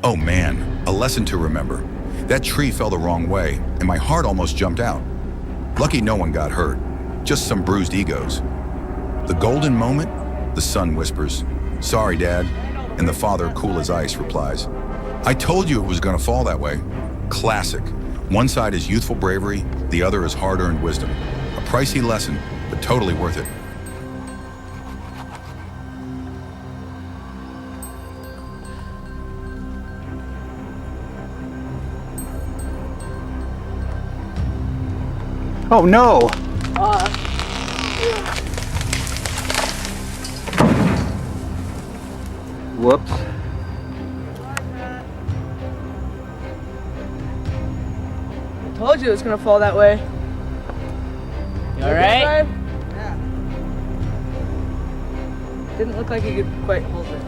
Oh man, a lesson to remember. That tree fell the wrong way, and my heart almost jumped out. Lucky no one got hurt, just some bruised egos. The golden moment, the son whispers, "Sorry, Dad," and the father, cool as ice, replies, "I told you it was gonna fall that way." Classic. One side is youthful bravery, the other is hard-earned wisdom. A pricey lesson, but totally worth it. Oh no! Whoops. I told you it was gonna fall that way. You alright? Yeah. Didn't look like he could quite hold it.